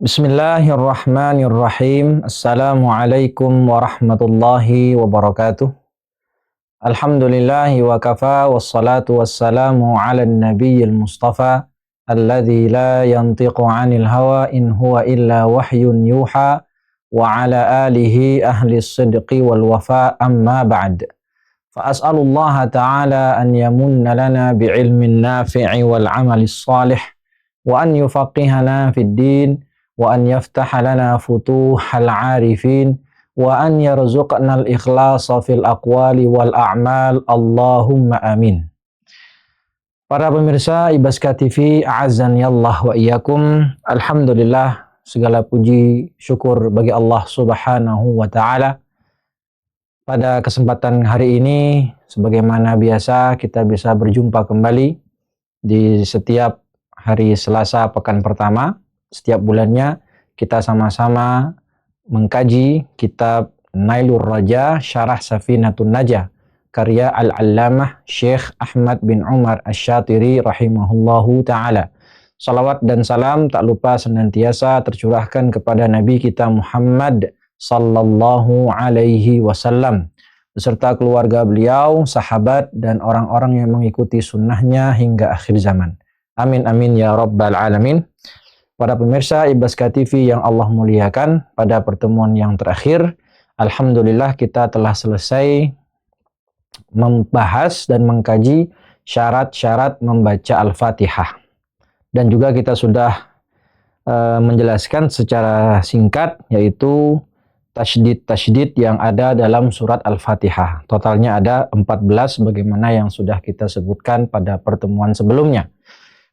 Bismillahirrahmanirrahim. Assalamualaikum warahmatullahi wabarakatuh. Alhamdulillahi wa kafa wassalatu wassalamu ala nabiyyil mustafa alladzi la yantiqu 'anil hawa in huwa illa wahyun yuha wa ala alihi ahli sidqi wal wafa amma ba'd. Fa as'alullaha ta'ala an yamunna lana bi'ilmin nafi'i wal 'amalis salih wa an yufaqihana fid din wa an yaftaha lana futuhal arifin wa an yarzuqnal ikhlasa fil aqwali wal a'mal Allahumma amin. Para pemirsa Ibaska TV, a'azzani Allah wa iyyakum. Alhamdulillah, segala puji syukur bagi Allah Subhanahu wa taala. Pada kesempatan hari ini, sebagaimana biasa kita bisa berjumpa kembali di setiap hari Selasa pekan pertama. Setiap bulannya kita sama-sama mengkaji kitab Nailur Raja Syarah Safinatun Najah karya Al-Allamah Syekh Ahmad bin Umar Asy-Syatiri rahimahullahu ta'ala. Salawat dan salam tak lupa senantiasa tercurahkan kepada Nabi kita Muhammad sallallahu alaihi wasallam beserta keluarga beliau, sahabat, dan orang-orang yang mengikuti sunnahnya hingga akhir zaman. Amin amin ya rabbal alamin. Para pemirsa Ibaska TV yang Allah muliakan, pada pertemuan yang terakhir, alhamdulillah kita telah selesai membahas dan mengkaji syarat-syarat membaca Al-Fatihah. Dan juga kita sudah menjelaskan secara singkat, yaitu tasydid-tasydid yang ada dalam surat Al-Fatihah. Totalnya ada 14 bagaimana yang sudah kita sebutkan pada pertemuan sebelumnya.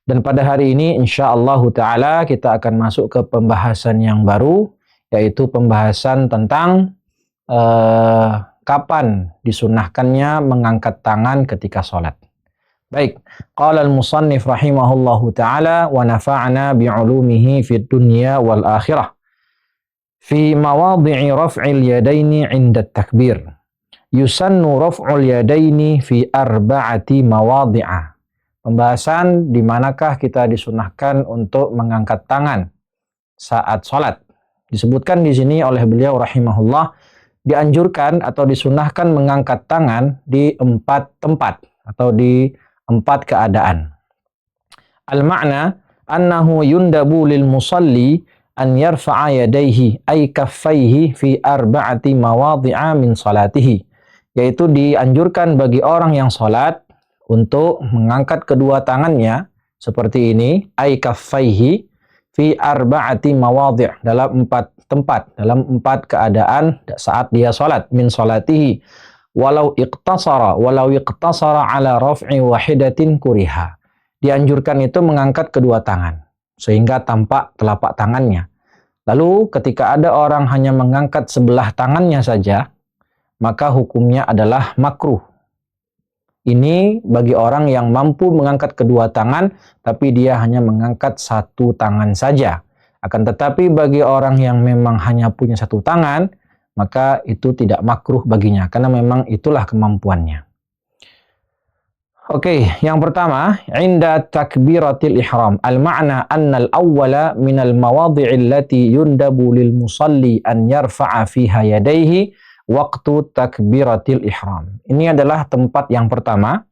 Dan pada hari ini insyaallah ta'ala kita akan masuk ke pembahasan yang baru, yaitu pembahasan tentang kapan disunahkannya mengangkat tangan ketika sholat. Baik, qala al-musannif rahimahullahu ta'ala wa nafa'ana bi'ulumihi fid dunya wal akhirah. Fi mawadhi'i raf'il yadaini 'inda takbir. Yusannu raf'ul yadaini fi arba'ati mawadhi'a. Pembahasan di manakah kita disunahkan untuk mengangkat tangan saat sholat. Disebutkan di sini oleh beliau rahimahullah, dianjurkan atau disunahkan mengangkat tangan di 4 tempat atau di 4 keadaan. Al-ma'na annahu yundabu lil musalli an yarfa'a yadayhi ay kaffaihi fi arba'ati mawadhi'a min salatihi. Yaitu dianjurkan bagi orang yang sholat untuk mengangkat kedua tangannya seperti ini, ay kaffaihi fi arba'ati mawadhi', dalam 4 tempat, dalam 4 keadaan saat dia salat, min salatihi walau iqtasara ala raf'i wahidatin kuriha. Dianjurkan itu mengangkat kedua tangan sehingga tampak telapak tangannya. Lalu ketika ada orang hanya mengangkat sebelah tangannya saja, maka hukumnya adalah makruh. Ini bagi orang yang mampu mengangkat kedua tangan, tapi dia hanya mengangkat 1 tangan saja. Akan tetapi bagi orang yang memang hanya punya 1 tangan, maka itu tidak makruh baginya, karena memang itulah kemampuannya. Oke, yang pertama, inda takbiratil ihram. Al-ma'na anna al-awwala minal mawadhi'il lati yundabu lil musalli an yarfa'a fiha yadayhi waktu takbiratil ihram. Ini adalah tempat yang pertama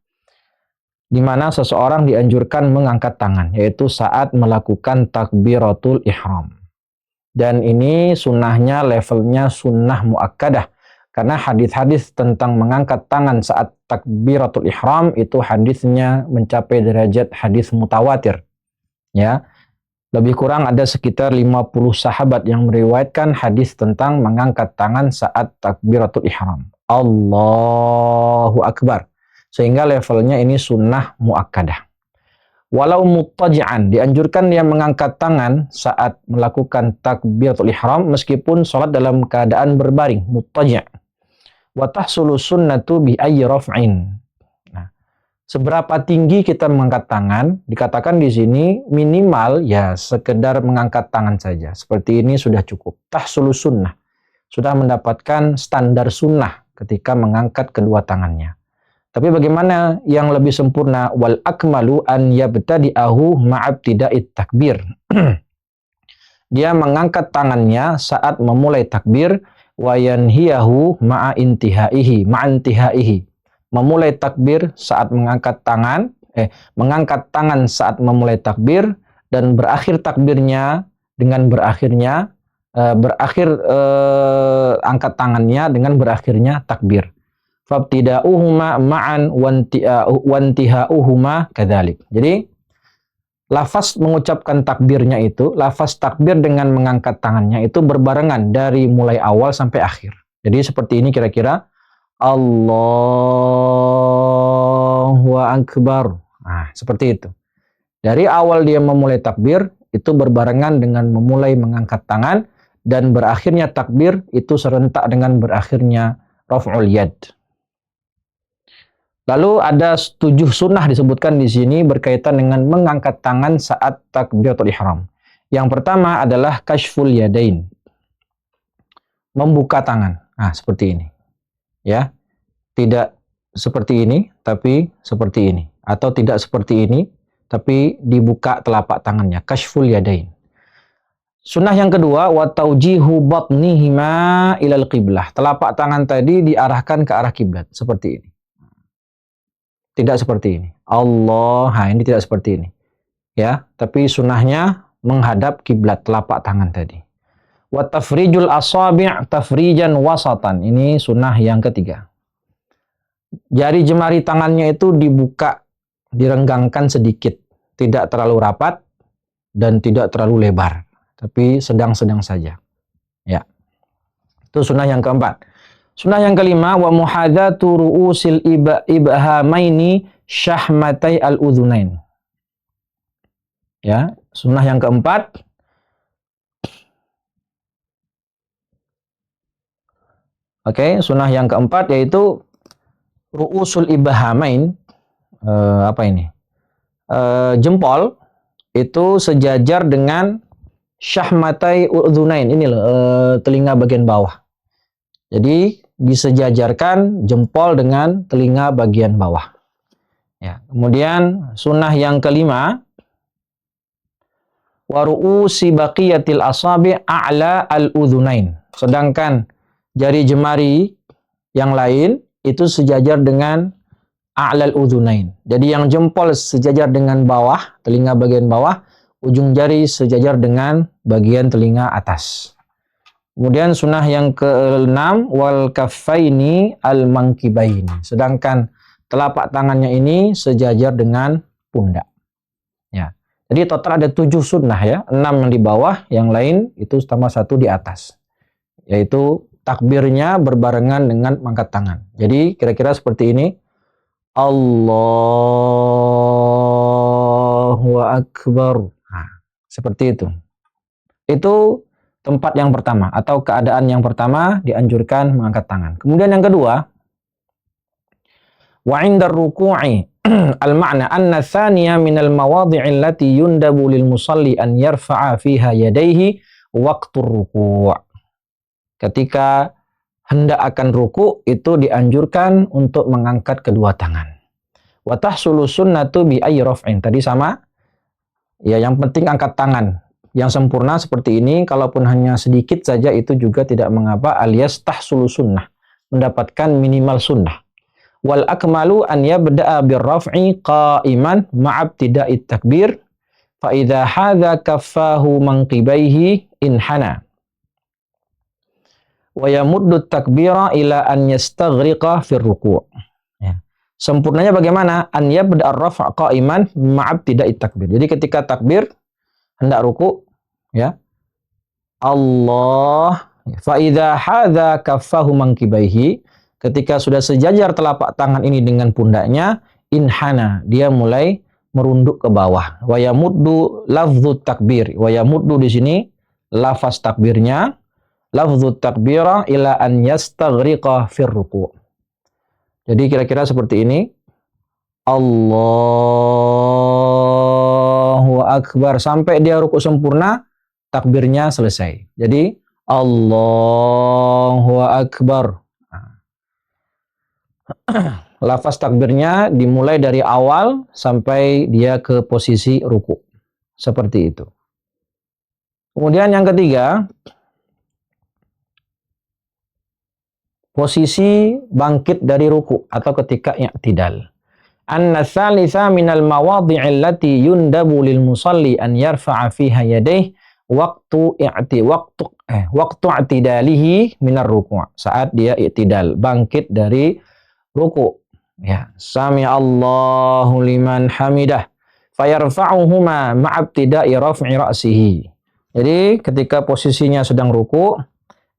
di mana seseorang dianjurkan mengangkat tangan, yaitu saat melakukan takbiratul ihram. Dan ini sunnahnya levelnya sunnah muakkadah, karena hadis-hadis tentang mengangkat tangan saat takbiratul ihram itu hadisnya mencapai derajat hadis mutawatir. Ya. Lebih kurang ada sekitar 50 sahabat yang meriwayatkan hadis tentang mengangkat tangan saat takbiratul ihram. Allahu Akbar. Sehingga levelnya ini sunnah muakkadah. Walau muttaji'an, dianjurkan dia mengangkat tangan saat melakukan takbiratul ihram meskipun sholat dalam keadaan berbaring, muttaji'. Wa tahsulu sunnatu bi ayyi raf'in. Seberapa tinggi kita mengangkat tangan, dikatakan di sini minimal ya sekedar mengangkat tangan saja. Seperti ini sudah cukup. Tahsulu sunnah. Sudah mendapatkan standar sunnah ketika mengangkat kedua tangannya. Tapi bagaimana yang lebih sempurna? Wal akmalu an yabtadi'ahu ma'abtida'it takbir. dia mengangkat tangannya saat memulai takbir, wa yanhiyahu ma'a intihaihi. Memulai takbir saat mengangkat tangan saat memulai takbir, dan berakhir takbirnya dengan angkat tangannya dengan berakhirnya takbir. Fabtida'uhuma ma'an wantiha'uhuma kadzalik. Jadi lafaz mengucapkan takbirnya itu, lafaz takbir dengan mengangkat tangannya itu berbarengan dari mulai awal sampai akhir. Jadi seperti ini kira-kira, Allahu Akbar. Nah, seperti itu. Dari awal dia memulai takbir, itu berbarengan dengan memulai mengangkat tangan, dan berakhirnya takbir itu serentak dengan berakhirnya raf'ul yad. Lalu ada 7 sunnah disebutkan di sini berkaitan dengan mengangkat tangan saat takbiratul ihram. Yang pertama adalah kashful yadain. Membuka tangan. Nah, seperti ini. Ya. Tidak seperti ini, tapi seperti ini. Atau tidak seperti ini, tapi dibuka telapak tangannya. Kashful yadain. Sunnah yang kedua, wa taujihu batnihima ilal qiblah. Telapak tangan tadi diarahkan ke arah kiblat. Seperti ini. Tidak seperti ini. Ini tidak seperti ini. Ya, tapi sunnahnya menghadap kiblat telapak tangan tadi. Wa tafrijul asabi' tafrijan wasatan. Ini sunnah yang ketiga. Jari jemari tangannya itu dibuka, direnggangkan sedikit. Tidak terlalu rapat dan tidak terlalu lebar. Tapi sedang-sedang saja. Ya. Itu sunnah yang keempat. Sunnah yang kelima, wa muhadzatu ru'usil ibhamaini syahmatai al-udhunain. Ya, sunnah yang keempat. Sunnah yang keempat yaitu ru'usul ibhamain, jempol itu sejajar dengan syahmatai udhunain. Ini loh, telinga bagian bawah. Jadi disejajarkan jempol dengan telinga bagian bawah. Ya, kemudian sunnah yang kelima, wa ru'usi baqiyatil asabi' a'la al-udhunain. Sedangkan jari jemari yang lain itu sejajar dengan a'la al-udhunain. Jadi yang jempol sejajar dengan bawah, telinga bagian bawah, ujung jari sejajar dengan bagian telinga atas. Kemudian sunnah yang ke-6, wal kaffaini al-mankibaini. Sedangkan telapak tangannya ini sejajar dengan pundak. Ya. Jadi total ada 7 sunnah ya. 6 yang di bawah, yang lain itu tambah 1 di atas. Yaitu takbirnya berbarengan dengan mengangkat tangan. Jadi kira-kira seperti ini. Allahu Akbar. Nah, seperti itu. Itu tempat yang pertama atau keadaan yang pertama dianjurkan mengangkat tangan. Kemudian yang kedua, wa 'inda ruku'i al-ma'na anna thaniya min al-mawadhi' allati yundabu lil musalli an yarfa'a fiha yadayhi waqtu ruku'. Ketika hendak akan ruku' itu dianjurkan untuk mengangkat kedua tangan. Wa tahsulu sunnatu bi ayyi raf'in. Tadi sama. Ya, yang penting angkat tangan. Yang sempurna seperti ini, kalaupun hanya sedikit saja itu juga tidak mengapa, alias tahsulu sunnah, mendapatkan minimal sunnah. Wal akmalu an yabda'a birraf'i qa'iman ma'abtida'it takbir, fa idza hadza kaffahu manqibaihi inhana. Wa yamuddu takbira ila an yastaghriqa fir ruku'. Ya. Sempurnanya bagaimana? An yabda'a ar-raf' qa'iman ma'abtida'it takbir. Jadi ketika takbir hendak ruku, ya, Allah, fa idza hadza kaffahu mankibaihi, ketika sudah sejajar telapak tangan ini dengan pundaknya, inhana, dia mulai merunduk ke bawah. Wa yamuddu lafdhu takbir. Wa yamuddu di sini lafaz takbirnya, lafdhu takbira ila an yastaghriqa fir ruku'. Jadi kira-kira seperti ini. Allahu Akbar sampai dia rukuk sempurna, takbirnya selesai. Jadi Allahu Akbar. Lafaz takbirnya dimulai dari awal sampai dia ke posisi rukuk. Seperti itu. Kemudian yang ketiga, posisi bangkit dari ruku atau ketika i'tidal. Anna thalitha minal mawadhi'i allati yundabu lil musalli an yarfa'a fiha yadayhi waktu i'tidalihi minar ruku'. Saat dia i'tidal, bangkit dari ruku'. Ya, sami Allahu liman hamidah fayarfa'uhuma ma'abtida'i raf'i ra'sihi. Jadi ketika posisinya sedang ruku',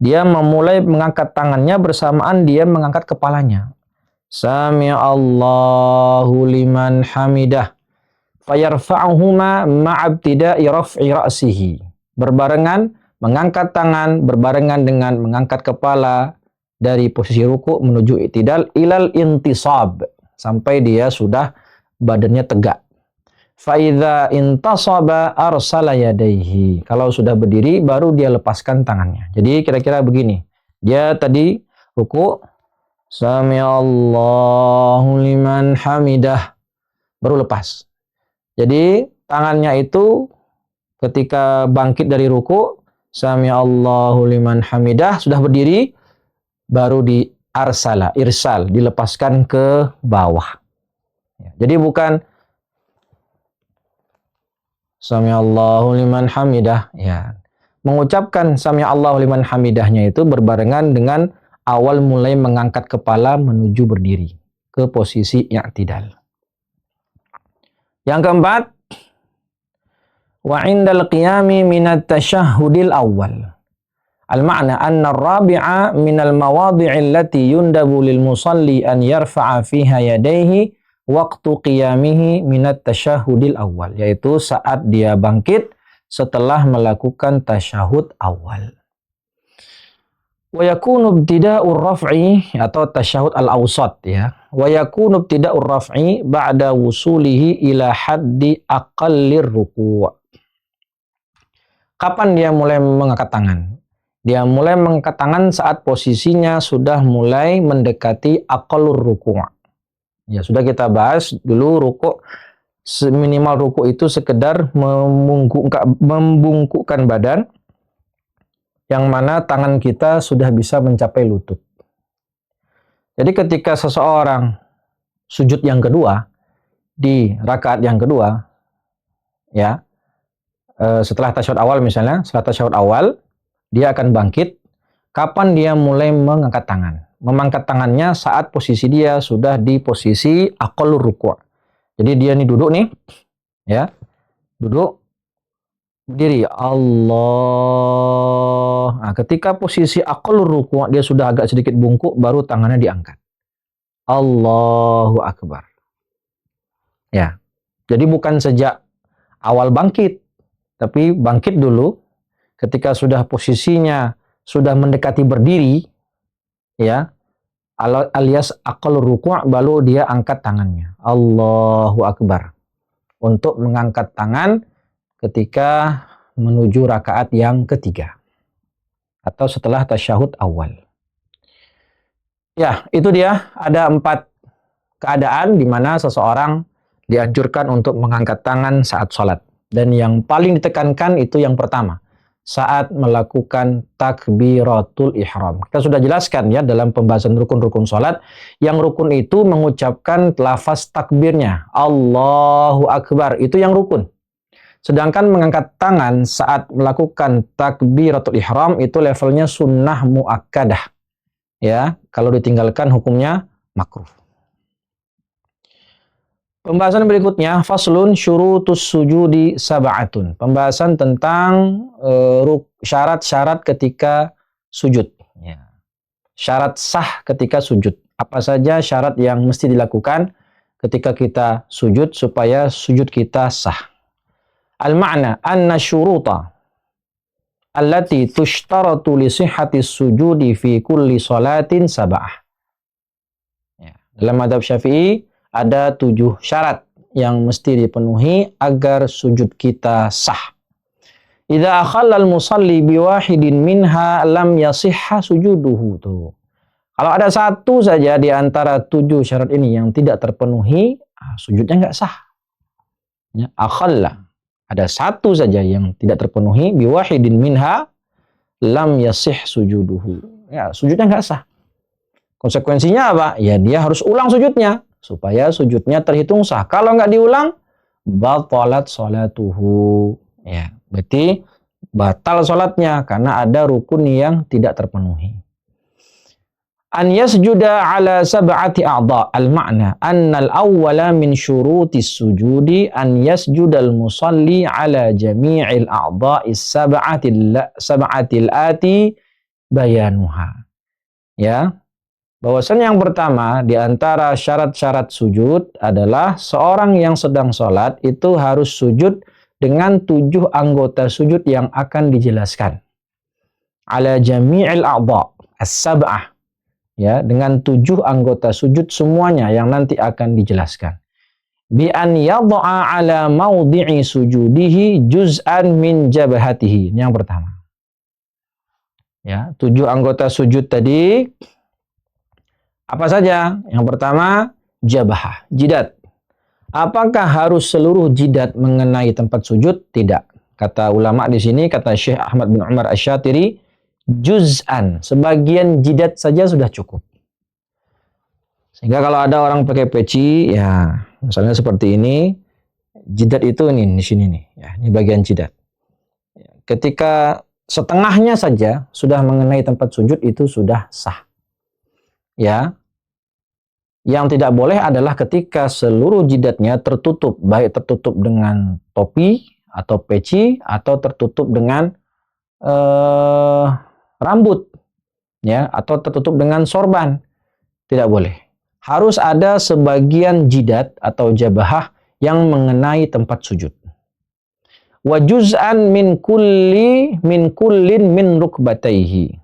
dia memulai mengangkat tangannya bersamaan dia mengangkat kepalanya. Sami Allahu liman hamidah fayarfa'uhuma ma'abtida'i raf'i ra'sihi. Berbarengan mengangkat tangan berbarengan dengan mengangkat kepala dari posisi ruku menuju i'tidal ilal intisab sampai dia sudah badannya tegak. Faidza intasaba arsala yadaihi. Kalau sudah berdiri baru dia lepaskan tangannya. Jadi kira-kira begini. Dia tadi ruku, sami Allahu liman hamidah, baru lepas. Jadi tangannya itu ketika bangkit dari ruku, sami Allahu liman hamidah, sudah berdiri, baru di irsal, dilepaskan ke bawah. Jadi bukan sami Allahu liman hamidah, ya. Mengucapkan sami Allahu liman hamidahnya itu berbarengan dengan awal mulai mengangkat kepala menuju berdiri ke posisi i'tidal. Yang keempat, wa indal qiyami minat tasyahhudil awal. Al-ma'na anna ar-rabi'a minal mawadhi'i allati yundabu lil musalli an yarfa'a fiha yadayhi waktu qiyamihi minat tasyahudil awal, yaitu saat dia bangkit setelah melakukan tasyahud awal. Wa yakunu ibtida'ur raf'i atau tasyahud al-awsat, ya. Wa yakunu ibtida'ur raf'i ba'da wusulihi ila haddi aqallir ruku'. Kapan dia mulai mengangkat tangan? Dia mulai mengangkat tangan saat posisinya sudah mulai mendekati aqallur ruku'. Ya, sudah kita bahas dulu ruku', minimal ruku' itu sekedar membungkukkan badan, yang mana tangan kita sudah bisa mencapai lutut. Jadi ketika seseorang sujud yang kedua, di rakaat yang kedua, ya, setelah tasyahud awal misalnya, setelah tasyahud awal, dia akan bangkit. Kapan dia mulai mengangkat tangan? Memangkat tangannya saat posisi dia sudah di posisi aqallur ruku'. Jadi dia nih duduk nih, ya, duduk, berdiri, Allah. Nah, ketika posisi aqallur ruku' dia sudah agak sedikit bungkuk, baru tangannya diangkat. Allahu Akbar. Ya, jadi bukan sejak awal bangkit, tapi bangkit dulu. Ketika sudah posisinya sudah mendekati berdiri, ya, alias aqallur ruku', baru dia angkat tangannya. Allahu Akbar. Untuk mengangkat tangan ketika menuju rakaat yang ketiga. Atau setelah tasyahud awal. Ya, itu dia. Ada 4 keadaan di mana seseorang dianjurkan untuk mengangkat tangan saat sholat. Dan yang paling ditekankan itu yang pertama, saat melakukan takbiratul ihram. Kita sudah jelaskan ya dalam pembahasan rukun-rukun sholat, yang rukun itu mengucapkan lafaz takbirnya, Allahu Akbar, itu yang rukun. Sedangkan mengangkat tangan saat melakukan takbiratul ihram itu levelnya sunnah muakkadah. Ya, kalau ditinggalkan hukumnya makruh. Pembahasan berikutnya, faslun syurutus sujudi sab'atun. Pembahasan tentang syarat-syarat ketika sujud. Ya. Syarat sah ketika sujud. Apa saja syarat yang mesti dilakukan ketika kita sujud supaya sujud kita sah. Al-ma'na anna syuruta allati tushtaratu li sihhati sujudi fi kulli salatin sab'ah. Ya. Dalam mazhab Syafi'i ada 7 syarat yang mesti dipenuhi agar sujud kita sah. Idza akhalla al-musalli biwahidin minha lam yasihha sujuduhu. Tuh. Kalau ada satu saja di antara 7 syarat ini yang tidak terpenuhi, sujudnya nggak sah. Ya, akhalla. ada satu saja yang tidak terpenuhi, biwahidin minha lam yasih sujuduhu. Ya, sujudnya nggak sah. Konsekuensinya apa? Ya dia harus ulang sujudnya supaya sujudnya terhitung sah. Kalau nggak diulang, batalat sholatuhu. Ya, berarti batal sholatnya karena ada rukun yang tidak terpenuhi. An yasjuda ala sab'ati a'dha. Al-ma'na anna al-awwala min syurutis sujudi an yasjudal musalli ala jami'il a'dha'is sab'atil ati bayanuha. Ya, bahwasanya yang pertama di antara syarat-syarat sujud adalah seorang yang sedang sholat itu harus sujud dengan 7 anggota sujud yang akan dijelaskan. Ala jami'il a'dha' as-sab'ah. Ya, dengan 7 anggota sujud semuanya yang nanti akan dijelaskan. Bi an yadha'a ala maudhi'i sujudihi juz'an min jabhatihi. Ini yang pertama. Ya, 7 anggota sujud tadi apa saja? Yang pertama, jabhah, jidat. Apakah harus seluruh jidat mengenai tempat sujud? Tidak. Kata ulama di sini, kata Syekh Ahmad bin Umar Asy-Syatiri, juz'an, sebagian jidat saja sudah cukup. Sehingga kalau ada orang pakai peci, ya misalnya seperti ini, jidat itu ini di sini nih, ya ini bagian jidat. Ketika setengahnya saja sudah mengenai tempat sujud itu sudah sah. Ya, yang tidak boleh adalah ketika seluruh jidatnya tertutup, baik tertutup dengan topi atau peci atau tertutup dengan rambut, ya, atau tertutup dengan sorban. Tidak boleh. Harus ada sebagian jidat atau jabahah yang mengenai tempat sujud. Wa juz'an min kullin min rukbatayhi.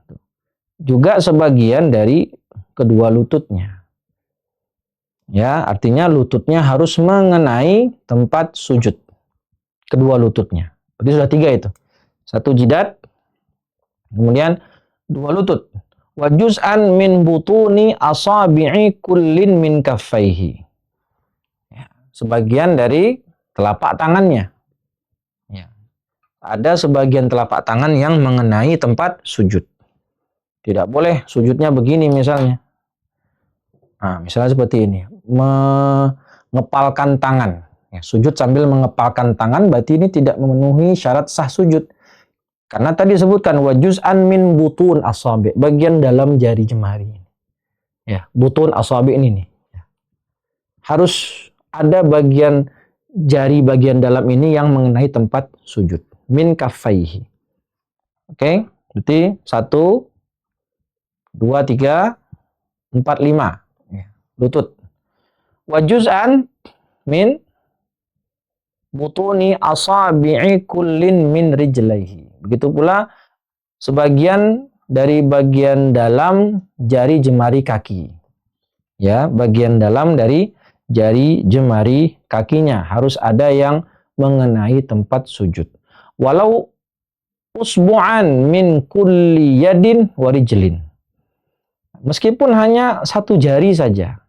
Juga sebagian dari kedua lututnya. Ya, artinya lututnya harus mengenai tempat sujud. Kedua lututnya. Berarti sudah 3 itu. 1 jidat, kemudian 2 lutut. Wa juz'an min butuni asabi'i kullin min kaffaihi. Ya, sebagian dari telapak tangannya. Ya. Ada sebagian telapak tangan yang mengenai tempat sujud. Tidak boleh sujudnya begini misalnya. Nah, misalnya seperti ini. Mengepalkan tangan. Ya, sujud sambil mengepalkan tangan berarti ini tidak memenuhi syarat sah sujud. Karena tadi disebutkan wajuz'an min butun asabi, bagian dalam jari jemari. Ya, butun asabi ini nih. Harus ada bagian jari bagian dalam ini yang mengenai tempat sujud. Min kaffaihi. Oke, berarti 1 2 3 4 5. Ya, lutut. Wajuz'an min butuni asabi'i kullin min rijlaihi. Begitu pula sebagian dari bagian dalam jari jemari kaki. Ya, bagian dalam dari jari jemari kakinya harus ada yang mengenai tempat sujud. Walau usbu'an min kulli yadin wa rijlin. Meskipun hanya 1 jari saja.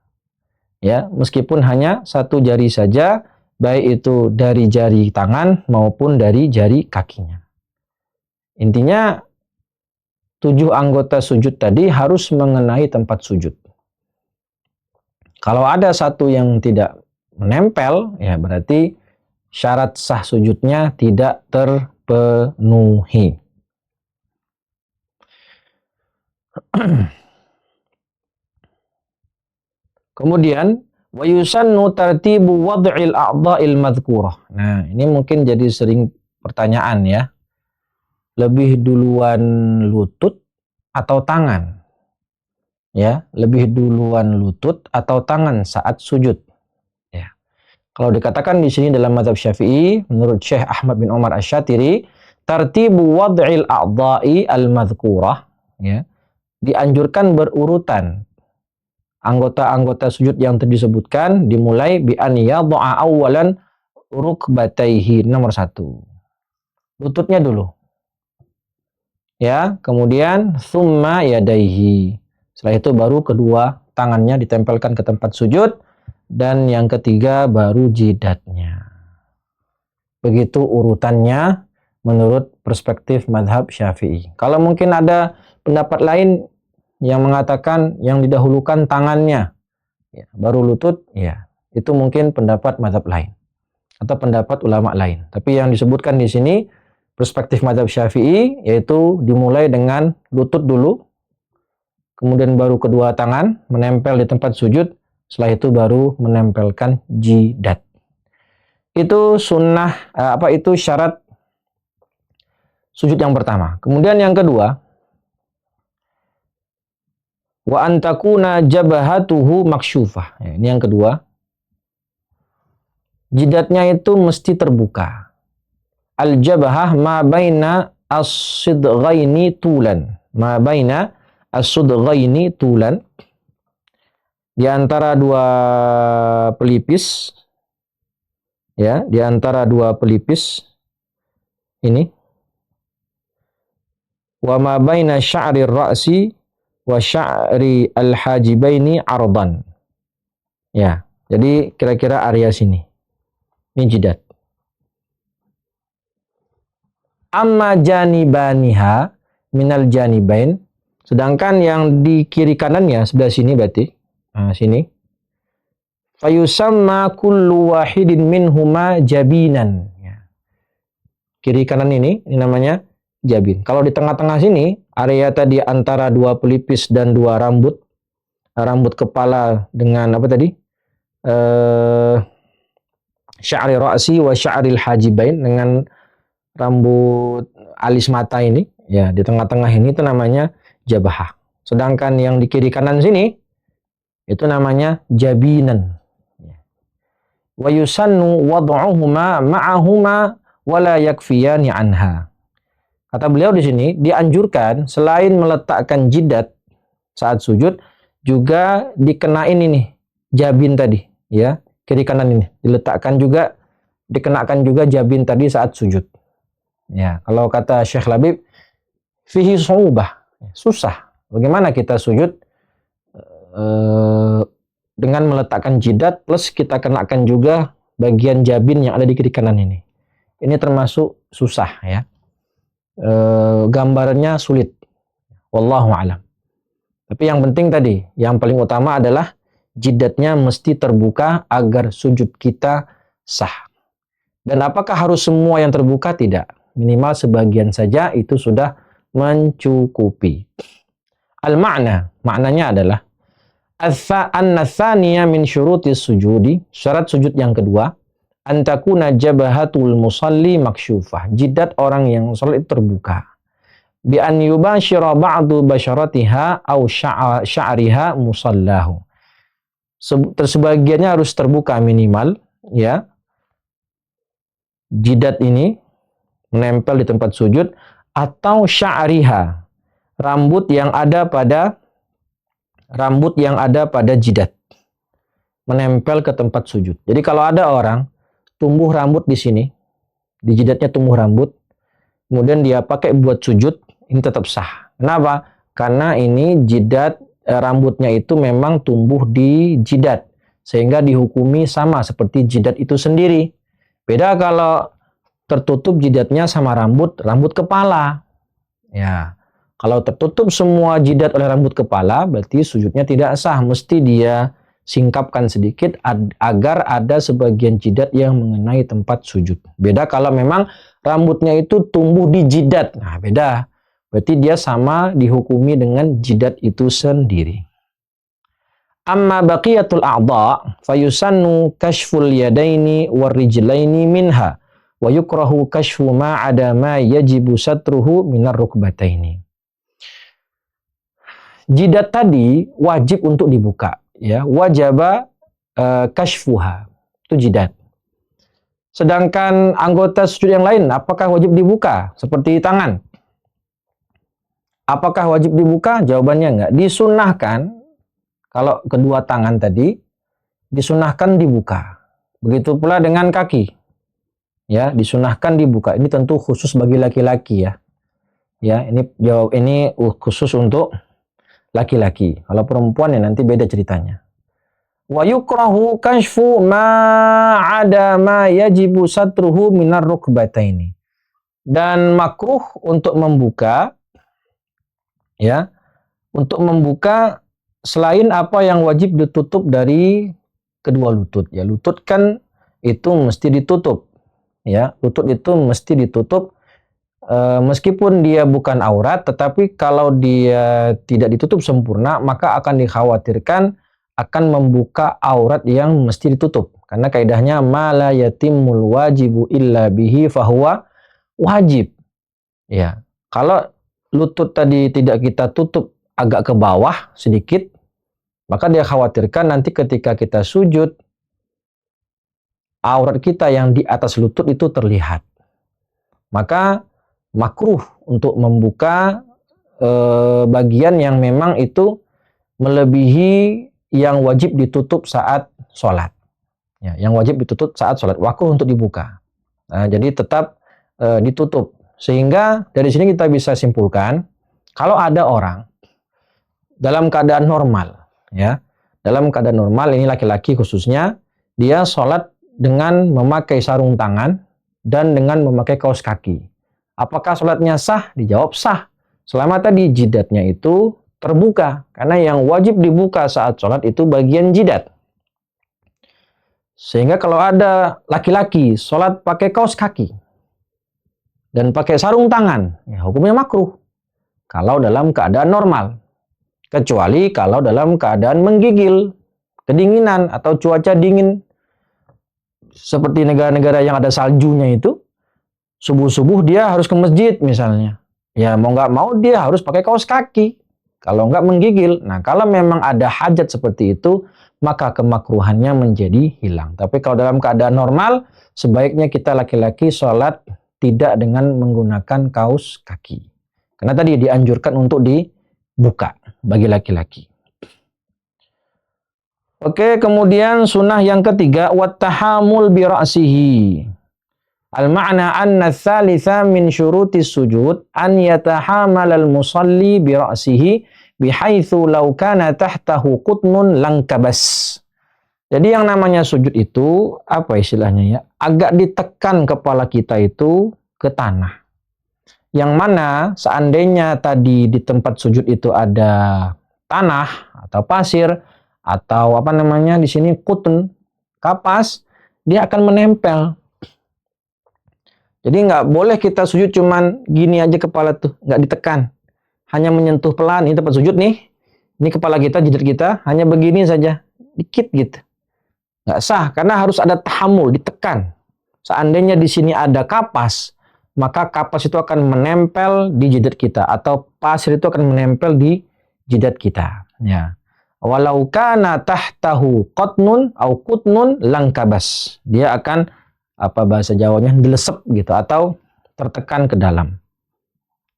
Ya, meskipun hanya 1 jari saja, baik itu dari jari tangan maupun dari jari kakinya. Intinya 7 anggota sujud tadi harus mengenai tempat sujud. Kalau ada satu yang tidak menempel, ya berarti syarat sah sujudnya tidak terpenuhi. Kemudian wa yusannu tartibu wad'il a'dha'il madhkurah. Nah, ini mungkin jadi sering pertanyaan ya. Lebih duluan lutut atau tangan? Ya, lebih duluan lutut atau tangan saat sujud? Ya. Kalau dikatakan di sini dalam mazhab Syafi'i, menurut Syekh Ahmad bin Umar Asy-Syatiri, tartibu wad'il a'dha'i al-madhkurah, ya, dianjurkan berurutan anggota-anggota sujud yang tadi disebutkan, dimulai bi an yadha'a awwalan rukbatayhi, nomor 1. Lututnya dulu. Ya, kemudian summa yadaihi. Setelah itu baru kedua tangannya ditempelkan ke tempat sujud dan yang ketiga baru jidatnya. Begitu urutannya menurut perspektif mazhab Syafi'i. Kalau mungkin ada pendapat lain yang mengatakan yang didahulukan tangannya, ya, baru lutut, ya, itu mungkin pendapat mazhab lain atau pendapat ulama lain. Tapi yang disebutkan di sini perspektif mazhab Syafi'i yaitu dimulai dengan lutut dulu, kemudian baru kedua tangan menempel di tempat sujud, setelah itu baru menempelkan jidat. Itu sunnah, itu syarat sujud yang pertama. Kemudian yang kedua, wa antakuna jabahatuhu maksyufah. Ya, ini yang kedua. Jidatnya itu mesti terbuka. Al-jabahah ma baina as-sidghaini tulan. Ma baina as-sidghaini tulan. Di antara dua pelipis, ya, di antara dua pelipis ini. Wa ma baina sya'ri ra'si wa sya'ri al-hajibaini ardan. Ya, jadi kira-kira area sini. Ini jidat. Amma janibaniha minal janibain. Sedangkan yang di kiri kanannya sebelah sini berarti. Nah, sini. Fayusamma kullu wahidin minhuma jabinan. Ya. Kiri kanan ini namanya jabin. Kalau di tengah-tengah sini, area tadi antara dua pelipis dan dua rambut. Rambut kepala dengan apa tadi? Sya'ri ra'si wa sya'ril hajibain, dengan rambut alis mata ini, ya, di tengah-tengah ini itu namanya jabahah. Sedangkan yang di kiri kanan sini itu namanya jabinan. Wa yusannu wad'uhuma ma'ahuma wa la yakfiyani anha. Kata beliau di sini dianjurkan selain meletakkan jidat saat sujud juga dikenain ini jabin tadi, ya. Kiri kanan ini dikenakan juga jabin tadi saat sujud. Ya, kalau kata Syekh Labib, fihi su'ubah, susah. Bagaimana kita sujud dengan meletakkan jidat plus kita kenakan juga bagian jabin yang ada di kiri kanan ini. Ini termasuk susah, ya. Gambarnya sulit. Wallahu a'lam. Tapi yang penting tadi, yang paling utama adalah jidatnya mesti terbuka agar sujud kita sah. Dan apakah harus semua yang terbuka? Tidak. Minimal sebagian saja itu sudah mencukupi. Al-ma'na, maknanya adalah an-nathaniya min syurutis sujudi, syarat sujud yang kedua, antakuna jabahatul musalli maksyufah, jidat orang yang salat itu terbuka. Bi an yubashira ba'du basyaratiha au sya'riha musallahu. Sebagiannya harus terbuka minimal, ya. Jidat ini menempel di tempat sujud, atau sya'riha, rambut yang ada pada jidat menempel ke tempat sujud. Jadi kalau ada orang tumbuh rambut di sini, di jidatnya tumbuh rambut, kemudian dia pakai buat sujud, ini tetap sah. Kenapa? Karena ini jidat, rambutnya itu memang tumbuh di jidat, sehingga dihukumi sama seperti jidat itu sendiri. Beda kalau tertutup jidatnya sama rambut kepala. Ya, kalau tertutup semua jidat oleh rambut kepala, berarti sujudnya tidak sah. Mesti dia singkapkan sedikit agar ada sebagian jidat yang mengenai tempat sujud. Beda kalau memang rambutnya itu tumbuh di jidat. Nah, beda. Berarti dia sama dihukumi dengan jidat itu sendiri. Amma baqiyatul a'dha fayusannu kashful yadaini warrijlaini minha wa yukrahu kashfu ma ada ma yajibu satruhu minar rukbataini. Jidat tadi wajib untuk dibuka, ya, wajaba kashfuha, itu jidat. Sedangkan anggota sujud yang lain apakah wajib dibuka? Seperti tangan. Apakah wajib dibuka? Jawabannya enggak. Disunnahkan, kalau kedua tangan tadi disunnahkan dibuka. Begitu pula dengan kaki. Ya, disunnahkan dibuka. Ini tentu khusus bagi laki-laki, ya. Ya, ini khusus untuk laki-laki. Kalau perempuan ya nanti beda ceritanya. Wa yukrahu kashfu ma ada ma yajibu satruhu minar rukbataini. Dan makruh untuk membuka, ya, untuk membuka selain apa yang wajib ditutup dari kedua lutut. Ya, lutut kan itu mesti ditutup. Ya, lutut itu mesti ditutup. Meskipun dia bukan aurat, tetapi kalau dia tidak ditutup sempurna, maka akan dikhawatirkan akan membuka aurat yang mesti ditutup. Karena kaidahnya ma la yatimul wajibu illa bihi fahuwa wajib. Ya, kalau lutut tadi tidak kita tutup agak ke bawah sedikit, maka dia khawatirkan nanti ketika kita sujud, aurat kita yang di atas lutut itu terlihat. Maka makruh untuk membuka bagian yang memang itu melebihi yang wajib ditutup saat sholat. Ya, yang wajib ditutup saat sholat, makruh untuk dibuka. Nah, jadi tetap ditutup. Sehingga dari sini kita bisa simpulkan, kalau ada orang dalam keadaan normal, ya, dalam keadaan normal, ini laki-laki khususnya, dia sholat dengan memakai sarung tangan dan dengan memakai kaos kaki. Apakah sholatnya sah? Dijawab sah. Selama tadi jidatnya itu terbuka. Karena yang wajib dibuka saat sholat itu bagian jidat. Sehingga kalau ada laki-laki sholat pakai kaos kaki dan pakai sarung tangan, ya hukumnya makruh. Kalau dalam keadaan normal. Kecuali kalau dalam keadaan menggigil, kedinginan atau cuaca dingin. Seperti negara-negara yang ada saljunya itu, subuh-subuh dia harus ke masjid misalnya. Ya mau nggak mau dia harus pakai kaos kaki. Kalau nggak menggigil. Nah kalau memang ada hajat seperti itu, maka kemakruhannya menjadi hilang. Tapi kalau dalam keadaan normal, sebaiknya kita laki-laki sholat tidak dengan menggunakan kaos kaki. Karena tadi dianjurkan untuk dibuka bagi laki-laki. Oke, kemudian sunnah yang ketiga, wattahamul bi ra'sihi. Al-ma'na anna tsalitsa min syurutis sujud an yatahamal al-musalli bi ra'sihi bihaitsu law kana tahtahu qutnun langkabas. Jadi yang namanya sujud itu apa istilahnya ya? Agak ditekan kepala kita itu ke tanah. Yang mana seandainya tadi di tempat sujud itu ada tanah atau pasir atau apa namanya di sini qutn, kapas, dia akan menempel. Jadi nggak boleh kita sujud cuman gini aja kepala tuh, nggak ditekan. Hanya menyentuh pelan, ini tempat sujud nih. Ini kepala kita, jidat kita, hanya begini saja. Dikit gitu. Nggak sah, karena harus ada tahammul, ditekan. Seandainya di sini ada kapas, maka kapas itu akan menempel di jidat kita. Atau pasir itu akan menempel di jidat kita. Ya. Walau kana tahtahu qatnun au qutnun langkabas. Dia akan apa bahasa Jawanya dilesep gitu atau tertekan ke dalam.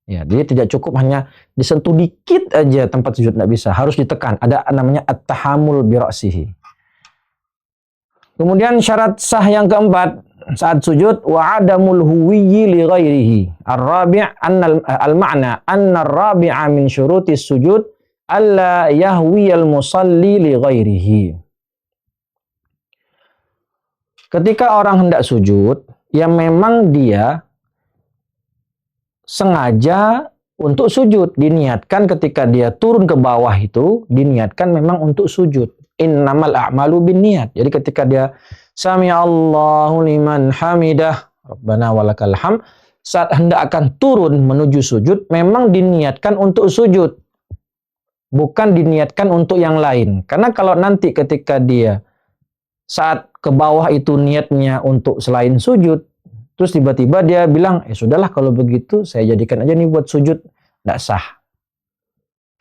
Ya, dia tidak cukup hanya disentuh dikit aja tempat sujud, tidak bisa, harus ditekan. Ada namanya at-tahammul bi ra'sihi. Kemudian syarat sah yang keempat saat sujud wa adamul huwiyyi li ghairihi. Ar-rabi' al-ma'na anna ar-rabi'a min syurutis sujud alla yahwiyal musalli li ghairihi. Ketika orang hendak sujud, ya memang dia sengaja untuk sujud. Diniatkan ketika dia turun ke bawah itu, diniatkan memang untuk sujud. Innamal a'malu binniyat. Jadi ketika dia sami Allahu liman hamidah, Rabbana walakal hamd, saat hendak akan turun menuju sujud, memang diniatkan untuk sujud. Bukan diniatkan untuk yang lain. Karena kalau nanti ketika dia saat ke bawah itu niatnya untuk selain sujud, terus tiba-tiba dia bilang, sudahlah kalau begitu saya jadikan aja nih buat sujud. Nggak sah.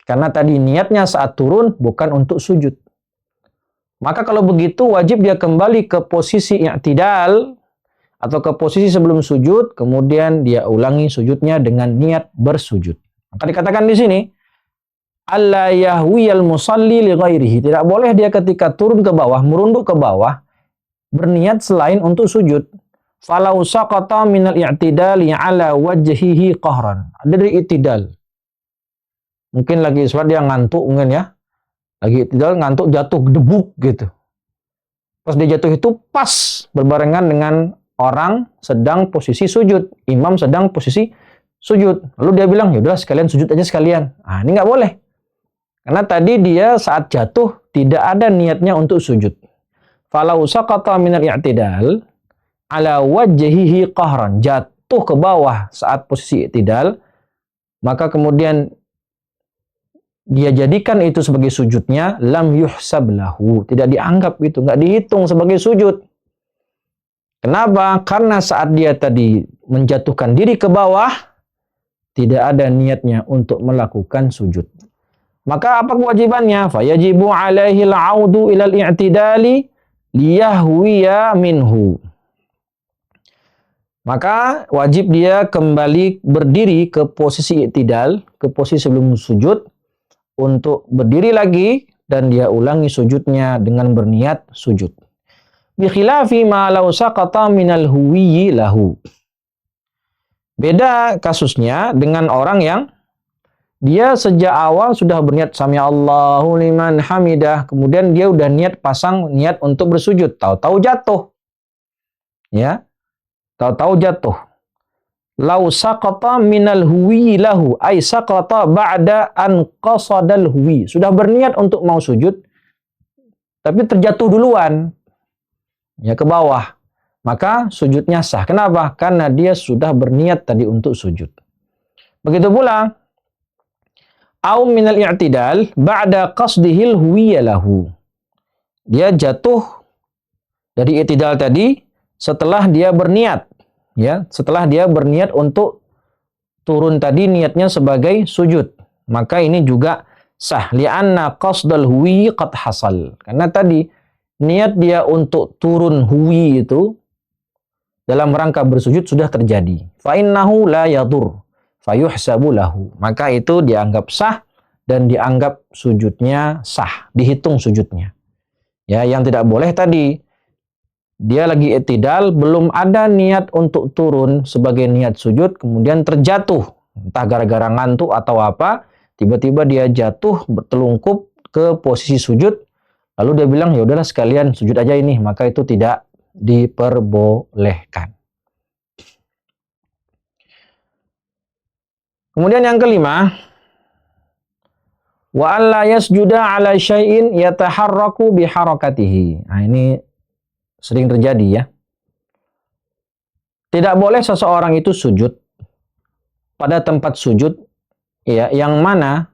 Karena tadi niatnya saat turun bukan untuk sujud. Maka kalau begitu wajib dia kembali ke posisi i'tidal atau ke posisi sebelum sujud, kemudian dia ulangi sujudnya dengan niat bersujud. Maka dikatakan di sini, alla yahwiyal musalli li ghairihi. Tidak boleh dia ketika turun ke bawah, merunduk ke bawah, berniat selain untuk sujud. Falau saqata minal i'tidali ala wajhihi qahran. Ada dari i'tidal. Mungkin lagi sholat dia ngantuk mungkin ya. Lagi i'tidal ngantuk jatuh debuk gitu. Pas dia jatuh itu pas berbarengan dengan orang sedang posisi sujud, imam sedang posisi sujud. Lalu dia bilang, ya udah sekalian sujud aja sekalian. Nah, ini nggak boleh. Karena tadi dia saat jatuh tidak ada niatnya untuk sujud. Falau saqata minal i'tidal ala wajhihi qahran, jatuh ke bawah saat posisi i'tidal, maka kemudian dia jadikan itu sebagai sujudnya, lam yuhsab lahu, tidak dianggap itu, nggak dihitung sebagai sujud. Kenapa? Karena saat dia tadi menjatuhkan diri ke bawah, tidak ada niatnya untuk melakukan sujud. Maka apa kewajibannya? Fayajibu alaihi al-audu ilal i'tidali liyahwiya minhu. Maka wajib dia kembali berdiri ke posisi i'tidal, ke posisi sebelum sujud, untuk berdiri lagi dan dia ulangi sujudnya dengan berniat sujud. Bi khilafi ma law saqata minal huwiyyi lahu. Beda kasusnya dengan orang yang dia sejak awal sudah berniat sami Allahu liman hamidah, kemudian dia udah pasang niat untuk bersujud, tahu-tahu jatuh. Ya. Tahu-tahu jatuh. Lau saqata minal huwi lahu, ay saqata ba'da an qasadal huwi. Sudah berniat untuk mau sujud, tapi terjatuh duluan. Ya, ke bawah. Maka sujudnya sah. Kenapa? Karena dia sudah berniat tadi untuk sujud. Begitu pula, au minal i'tidal ba'da qasdihil huwi lahu. Dia jatuh dari i'tidal tadi setelah dia berniat. Ya, setelah dia berniat untuk turun tadi niatnya sebagai sujud, maka ini juga sah, li'anna qasdal huwi qad hasal. Karena tadi niat dia untuk turun huwi itu dalam rangka bersujud sudah terjadi. Fa innahu la yadur fayuhsabu lahu. Maka itu dianggap sah dan dianggap sujudnya sah, dihitung sujudnya. Ya, yang tidak boleh tadi dia lagi i'tidal, belum ada niat untuk turun sebagai niat sujud, kemudian terjatuh. Entah gara-gara ngantuk atau apa, tiba-tiba dia jatuh bertelungkup ke posisi sujud, lalu dia bilang, ya udahlah sekalian sujud aja ini, maka itu tidak diperbolehkan. Kemudian yang kelima, wa alla yasjuda ala syai'in yataharraku biharakatihi. Nah, ini sering terjadi ya. Tidak boleh seseorang itu sujud pada tempat sujud ya, yang mana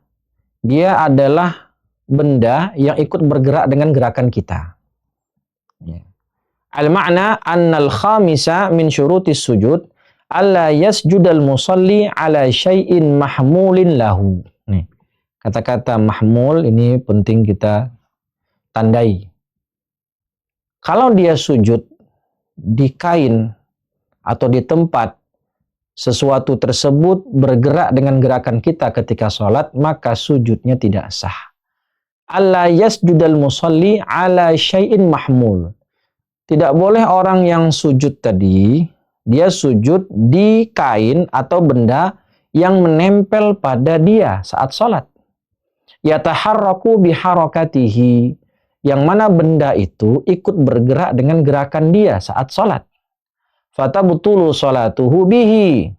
dia adalah benda yang ikut bergerak dengan gerakan kita. Ya. Al-ma'na annal khamisa min syurutis sujud alla yasjudal musalli ala syai'in mahmulin lahu. Nih, kata-kata mahmul ini penting kita tandai. Kalau dia sujud di kain atau di tempat sesuatu tersebut bergerak dengan gerakan kita ketika sholat, maka sujudnya tidak sah. Alla yasjudal musalli ala syai'in mahmul. Tidak boleh orang yang sujud tadi, dia sujud di kain atau benda yang menempel pada dia saat sholat. Yataharraku biharakatihi. Yang mana benda itu ikut bergerak dengan gerakan dia saat sholat. Fatabtulu sholatuhu bihi.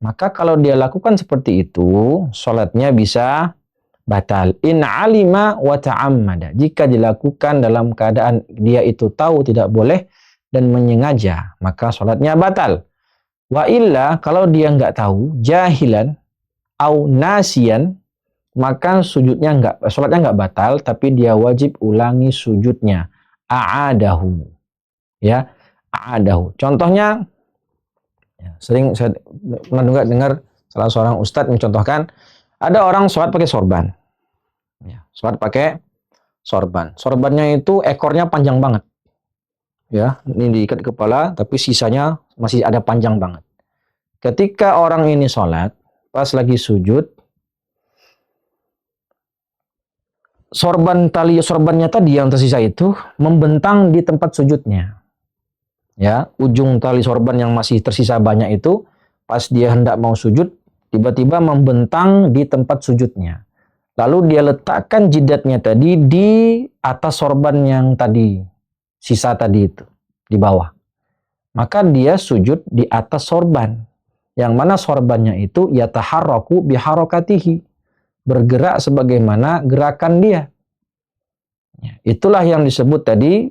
Maka kalau dia lakukan seperti itu, sholatnya bisa batal. In alima wa ta'ammada. Jika dilakukan dalam keadaan dia itu tahu tidak boleh dan menyengaja, maka sholatnya batal. Wa illa, kalau dia nggak tahu, jahilan, au nasian, maka sholatnya nggak batal, tapi dia wajib ulangi sujudnya. A'adahu. Ya, a'adahu. Contohnya, ya, sering saya pernah dengar salah seorang ustadz mencontohkan, ada orang sholat pakai sorban. Ya, sholat pakai sorban. Sorbannya itu ekornya panjang banget. Ya, ini diikat di kepala, tapi sisanya masih ada panjang banget. Ketika orang ini sholat, pas lagi sujud, tali sorbannya tadi yang tersisa itu membentang di tempat sujudnya. Ya, ujung tali sorban yang masih tersisa banyak itu pas dia hendak mau sujud tiba-tiba membentang di tempat sujudnya. Lalu dia letakkan jidatnya tadi di atas sorban yang tadi. sisa tadi itu di bawah. Maka dia sujud di atas sorban. Yang mana sorbannya itu yataharraku biharokatihi. Bergerak sebagaimana gerakan dia. Itulah yang disebut tadi,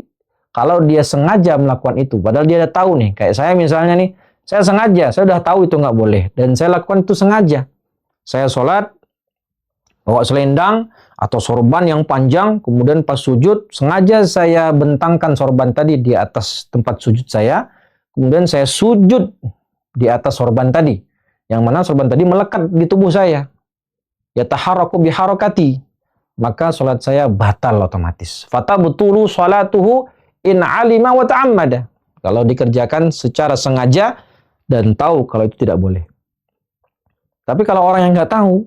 kalau dia sengaja melakukan itu. Padahal dia udah tahu nih. Kayak saya misalnya nih, saya sengaja, saya udah tahu itu nggak boleh. Dan saya lakukan itu sengaja. Saya sholat, bawa selendang atau sorban yang panjang, kemudian pas sujud, sengaja saya bentangkan sorban tadi di atas tempat sujud saya. Kemudian saya sujud di atas sorban tadi. Yang mana sorban tadi melekat di tubuh saya. Yataharraku biharokati. Maka sholat saya batal otomatis. Fatabtulu sholatuhu in alima wa ta'ammada. Kalau dikerjakan secara sengaja dan tahu kalau itu tidak boleh. Tapi kalau orang yang nggak tahu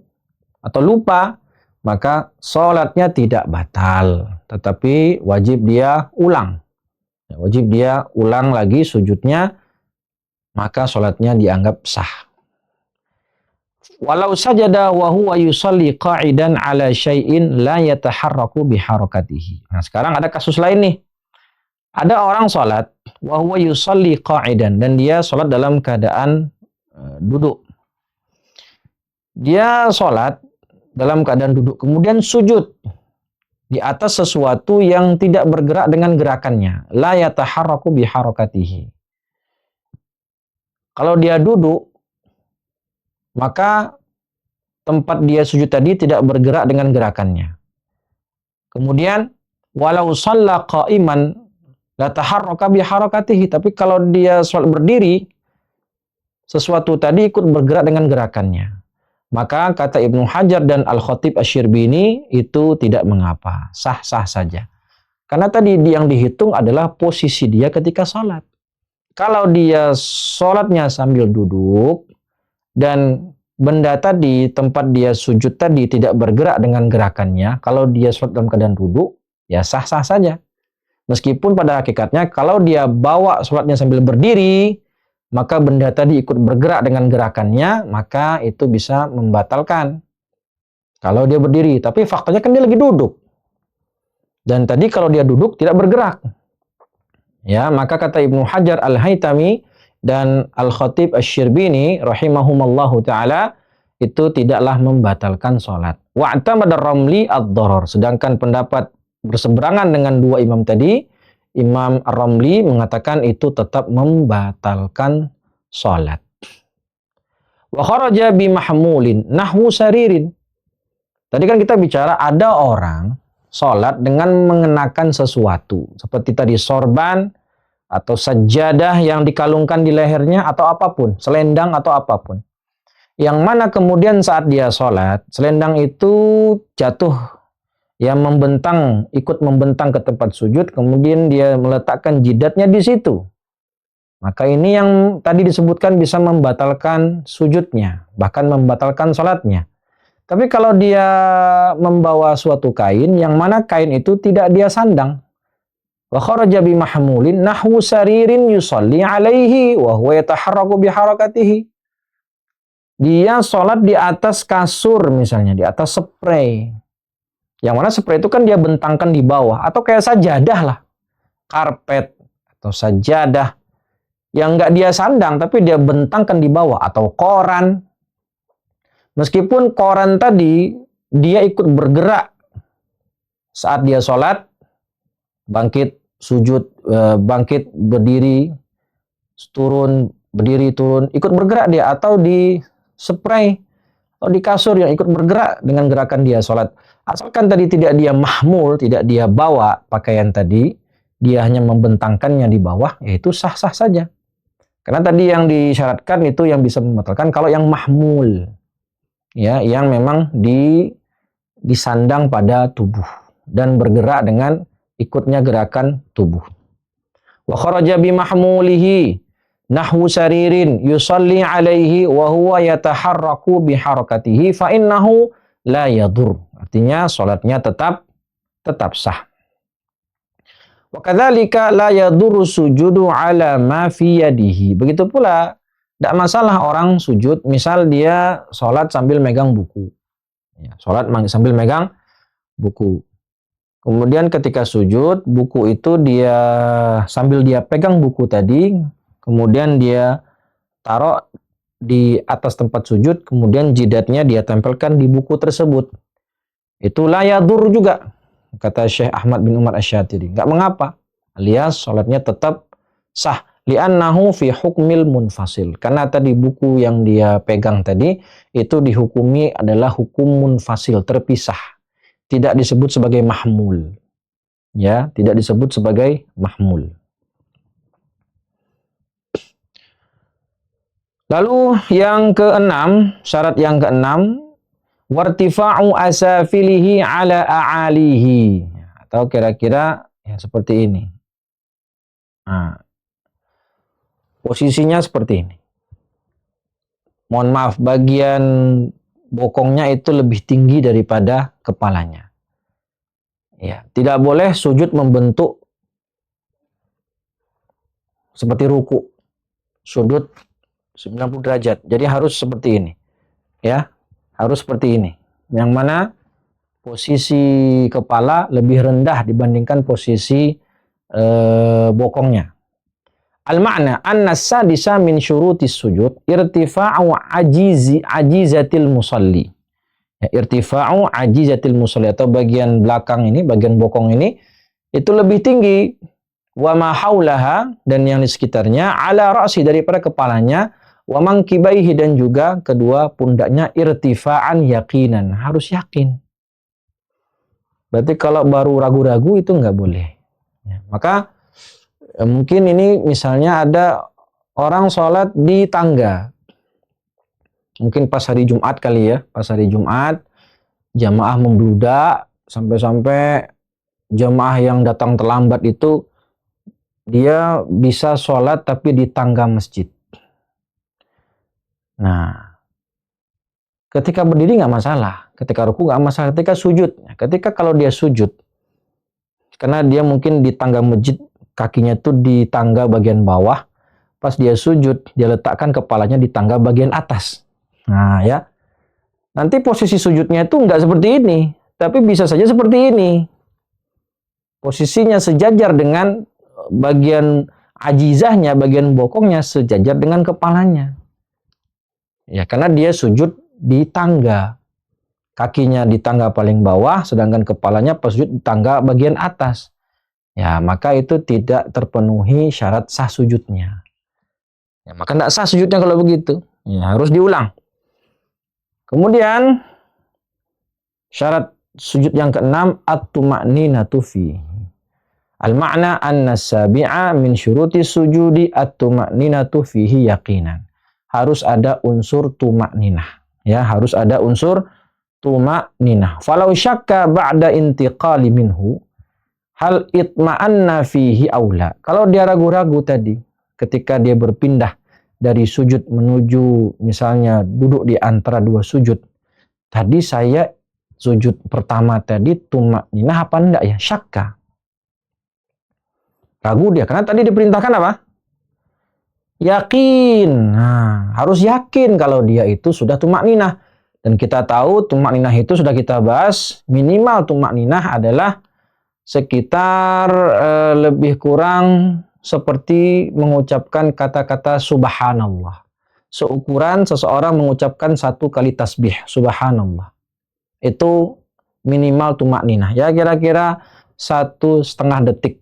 atau lupa, maka sholatnya tidak batal. Tetapi wajib dia ulang. Wajib dia ulang lagi sujudnya, maka sholatnya dianggap sah. Walau sajada wa huwa yusalli qa'idan ala syai'in la yataharraku biharakatihi. Nah, sekarang ada kasus lain nih. Ada orang sholat wa huwa yusalli qa'idan, dan dia sholat dalam keadaan duduk. Dia sholat dalam keadaan duduk, kemudian sujud di atas sesuatu yang tidak bergerak dengan gerakannya. La yataharraku biharakatihi. Kalau dia duduk, maka tempat dia sujud tadi tidak bergerak dengan gerakannya. Kemudian, walau shalla qa'iman la taharraka biharakatihi. Tapi kalau dia sholat berdiri, sesuatu tadi ikut bergerak dengan gerakannya. Maka kata Ibnu Hajar dan Al-Khatib Asy-Syirbini, itu tidak mengapa, sah-sah saja. Karena tadi yang dihitung adalah posisi dia ketika sholat. Kalau dia sholatnya sambil duduk, dan benda tadi, tempat dia sujud tadi tidak bergerak dengan gerakannya, kalau dia sholat dalam keadaan duduk, ya sah-sah saja. Meskipun pada hakikatnya, kalau dia bawa sholatnya sambil berdiri, maka benda tadi ikut bergerak dengan gerakannya, maka itu bisa membatalkan. Kalau dia berdiri, tapi faktanya kan dia lagi duduk. Dan tadi kalau dia duduk tidak bergerak. Ya, maka kata Ibnu Hajar Al-Haytami dan Al-Khatib Asy-Syirbini rahimahumallahu taala, itu tidaklah membatalkan sholat. Wa'tamada Ramli ad-dharar. Sedangkan pendapat berseberangan dengan dua imam tadi, Imam Ar-Ramli mengatakan itu tetap membatalkan sholat. Wa kharaja bi mahmulin nahwu saririn. Tadi kan kita bicara ada orang sholat dengan mengenakan sesuatu. Seperti tadi sorban, atau sajadah yang dikalungkan di lehernya, atau apapun, selendang atau apapun. Yang mana kemudian saat dia sholat, selendang itu jatuh, yang membentang, ikut membentang ke tempat sujud, kemudian dia meletakkan jidatnya di situ. Maka ini yang tadi disebutkan bisa membatalkan sujudnya, bahkan membatalkan sholatnya. Tapi kalau dia membawa suatu kain, yang mana kain itu tidak dia sandang, wa kharaja bi mahmulin nahwu saririn yusalli alaihi wa huwa yataharraku biharakatihi. Dia sholat di atas kasur misalnya, di atas spray. Yang mana spray itu kan dia bentangkan di bawah, atau kayak sajadah lah, karpet atau sajadah yang nggak dia sandang tapi dia bentangkan di bawah, atau koran. Meskipun koran tadi dia ikut bergerak saat dia sholat, bangkit, sujud, bangkit, berdiri, turun, berdiri, turun, ikut bergerak dia, atau di spray atau di kasur yang ikut bergerak dengan gerakan dia sholat. Asalkan tadi tidak dia mahmul, tidak dia bawa pakaian tadi, dia hanya membentangkannya di bawah, yaitu sah-sah saja. Karena tadi yang disyaratkan itu yang bisa membatalkan kalau yang mahmul, ya, yang memang disandang pada tubuh dan bergerak dengan ikutnya gerakan tubuh. Wa kharaja bi mahmulihi nahwu saririn yusalli alaihi wa huwa yataharraku biharakatihi fa innahu la yadur. Artinya salatnya tetap sah. Wa kadzalika la yadurru sujudu ala ma fi yadihi. Begitu pula tidak masalah orang sujud, misal dia salat sambil megang buku. Ya, salat sambil megang buku. Kemudian ketika sujud, buku itu dia sambil dia pegang buku tadi, kemudian dia taruh di atas tempat sujud, kemudian jidatnya dia tempelkan di buku tersebut. Itu la yadur juga, kata Syekh Ahmad bin Umar Asy-Syatiri. Enggak mengapa, alias salatnya tetap sah. Li'annahu fi hukmil munfasil. Karena tadi buku yang dia pegang tadi itu dihukumi adalah hukum munfasil, terpisah. Tidak disebut sebagai mahmul. Ya, tidak disebut sebagai mahmul. Lalu yang keenam, syarat yang keenam, wartifa'u asafilihi ala a'alihi. Atau kira-kira ya seperti ini. Nah, posisinya seperti ini. Mohon maaf, bagian bokongnya itu lebih tinggi daripada kepalanya. Ya, tidak boleh sujud membentuk seperti ruku. Sudut 90 derajat. Jadi harus seperti ini. Ya, harus seperti ini. Yang mana posisi kepala lebih rendah dibandingkan posisi bokongnya. Al-ma'na anna sadisa min syurutis sujud irtifa'u ajizatil musalli. Ya, irtifa'u ajizatil musalli atau bagian belakang ini, bagian bokong ini itu lebih tinggi wa ma haulaha dan yang di sekitarnya ala ra'si daripada kepalanya wa mankibaihi dan juga kedua pundaknya irtifa'an yaqinan, harus yakin. Berarti kalau baru ragu-ragu itu nggak boleh. Ya, maka mungkin ini misalnya ada orang sholat di tangga. Mungkin pas hari Jumat kali ya. Pas hari Jumat, jamaah membludak. Sampai-sampai jamaah yang datang terlambat itu, dia bisa sholat tapi di tangga masjid. Nah, ketika berdiri nggak masalah. Ketika ruku nggak masalah. Ketika sujud. Ketika kalau dia sujud, karena dia mungkin di tangga masjid, kakinya tuh di tangga bagian bawah, pas dia sujud, dia letakkan kepalanya di tangga bagian atas. Nah ya, nanti posisi sujudnya itu nggak seperti ini, tapi bisa saja seperti ini. Posisinya sejajar dengan bagian ajizahnya, bagian bokongnya sejajar dengan kepalanya. Ya, karena dia sujud di tangga. Kakinya di tangga paling bawah, sedangkan kepalanya pas sujud di tangga bagian atas. Ya, maka itu tidak terpenuhi syarat sah sujudnya. Ya, maka tidak sah sujudnya kalau begitu. Ya, harus diulang. Kemudian, syarat sujud yang keenam, at-tuma'ninatu fihi. Al-ma'na anna sabi'a min syuruti sujudi at-tuma'ninatu fihi yaqinan. Harus ada unsur tuma'ninah. Ya, harus ada unsur tuma'ninah. Falau syakka ba'da intiqali minhu, hal itma'anna fihi aula. Kalau dia ragu-ragu tadi, ketika dia berpindah dari sujud menuju misalnya duduk di antara dua sujud. Tadi saya sujud pertama tadi tuma'ninah apa enggak ya? Syakka. Ragu dia, karena tadi diperintahkan apa? Yakin. Nah, harus yakin kalau dia itu sudah tuma'ninah. Dan kita tahu tuma'ninah itu sudah kita bahas, minimal tuma'ninah adalah sekitar lebih kurang seperti mengucapkan kata-kata subhanallah. Seukuran seseorang mengucapkan satu kali tasbih, subhanallah. Itu minimal tuma'ninah. Ya kira-kira 1,5 detik.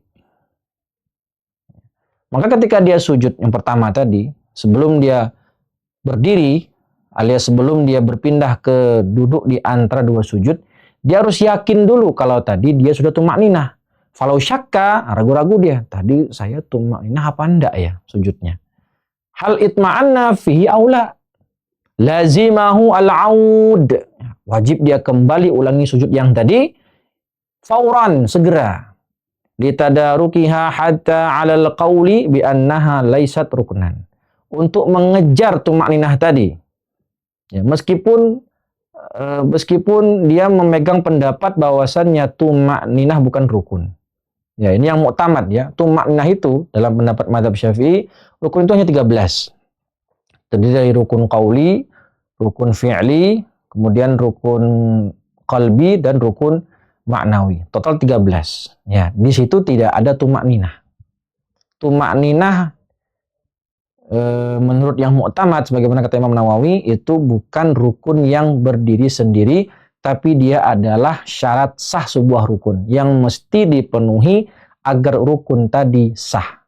Maka ketika dia sujud yang pertama tadi, sebelum dia berdiri, alias sebelum dia berpindah ke duduk di antara dua sujud, dia harus yakin dulu kalau tadi dia sudah tuma'ninah. Falau syakka, ragu-ragu dia. Tadi saya tuma'ninah apa enggak ya sujudnya. Hal itma'anna fihi aula. Lazimahu al-aud. Wajib dia kembali ulangi sujud yang tadi. Fauran, segera. Litadarukiha hatta alal qawli bi'annaha laysat ruknan. Untuk mengejar tuma'ninah tadi. Ya, meskipun dia memegang pendapat bahwasannya tuma'ninah bukan rukun. Ya, ini yang mu'tamad ya. Tuma'ninah itu dalam pendapat mazhab Syafi'i, rukun itu hanya 13. Terdiri dari rukun qauli, rukun fi'li, kemudian rukun qalbi dan rukun maknawi. Total 13. Ya, di situ tidak ada tumak ninah. Tumak ninah menurut yang mu'tamad sebagaimana kata Imam Nawawi itu bukan rukun yang berdiri sendiri, tapi dia adalah syarat sah sebuah rukun yang mesti dipenuhi agar rukun tadi sah.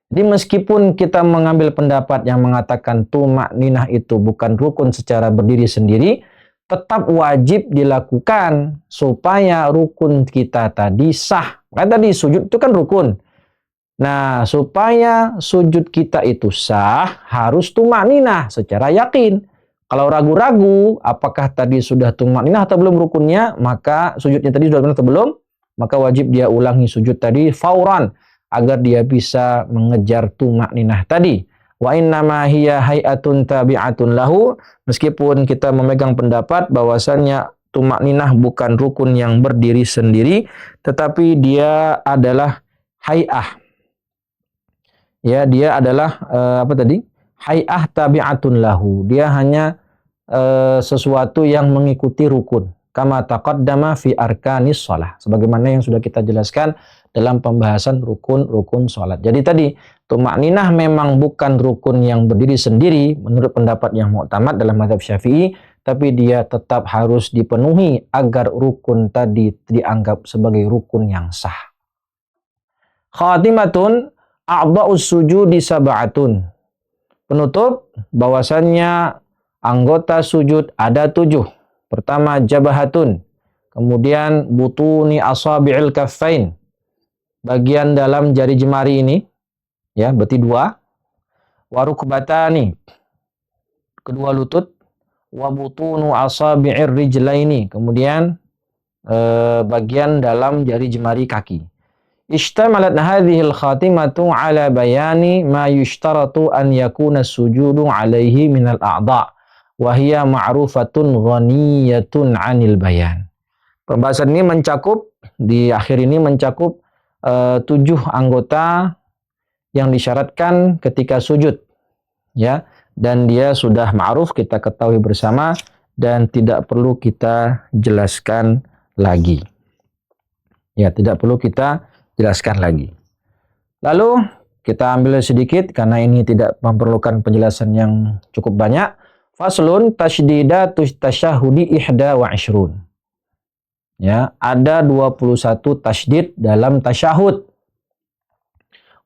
Jadi meskipun kita mengambil pendapat yang mengatakan tumak ninah itu bukan rukun secara berdiri sendiri, tetap wajib dilakukan supaya rukun kita tadi sah. Kan tadi sujud itu kan rukun. Nah, supaya sujud kita itu sah, harus tumakninah secara yakin. Kalau ragu-ragu, apakah tadi sudah tumakninah atau belum rukunnya, maka sujudnya tadi sudah benar atau belum, maka wajib dia ulangi sujud tadi fauran, agar dia bisa mengejar tumakninah tadi. Wa innama hiya hay'atun tabi'atun lahu, meskipun kita memegang pendapat bahwasannya tumakninah bukan rukun yang berdiri sendiri, tetapi dia adalah hay'ah. Ya, dia adalah apa tadi? Hay'ah tabi'atun lahu. Dia hanya sesuatu yang mengikuti rukun. Kama taqaddama fi arkanis shalah. Sebagaimana yang sudah kita jelaskan dalam pembahasan rukun-rukun salat. Jadi tadi tumakninah memang bukan rukun yang berdiri sendiri menurut pendapat yang mu'tamad dalam mazhab Syafi'i, tapi dia tetap harus dipenuhi agar rukun tadi dianggap sebagai rukun yang sah. Khatimatun a'dha'us sujudi sab'atun. Penutup bahwasannya anggota sujud ada 7. Pertama jabahatun, kemudian butuni asabi'il kaffain, bagian dalam jari jemari ini, ya, berarti 2. Warukbatani, kedua lutut. Wa butunu asabi'ir rijlaini, kemudian bagian dalam jari jemari kaki. Ishtamalat hadhil khatimatu ala bayani ma yushtaratu an yakuna sujudu alaihi minal a'dha' wa hiya ma'rufatun ghaniyatun 'anil bayan. Pembahasan ini mencakup, di akhir ini mencakup 7 anggota yang disyaratkan ketika sujud, ya, dan dia sudah ma'ruf, kita ketahui bersama dan tidak perlu kita jelaskan lagi. Ya, tidak perlu kita jelaskan lagi. Lalu kita ambil sedikit karena ini tidak memerlukan penjelasan yang cukup banyak. Faslun tasydidatu tasyahudi ihda wa ishrun. Ya, ada 21 tasydid dalam tasyahud.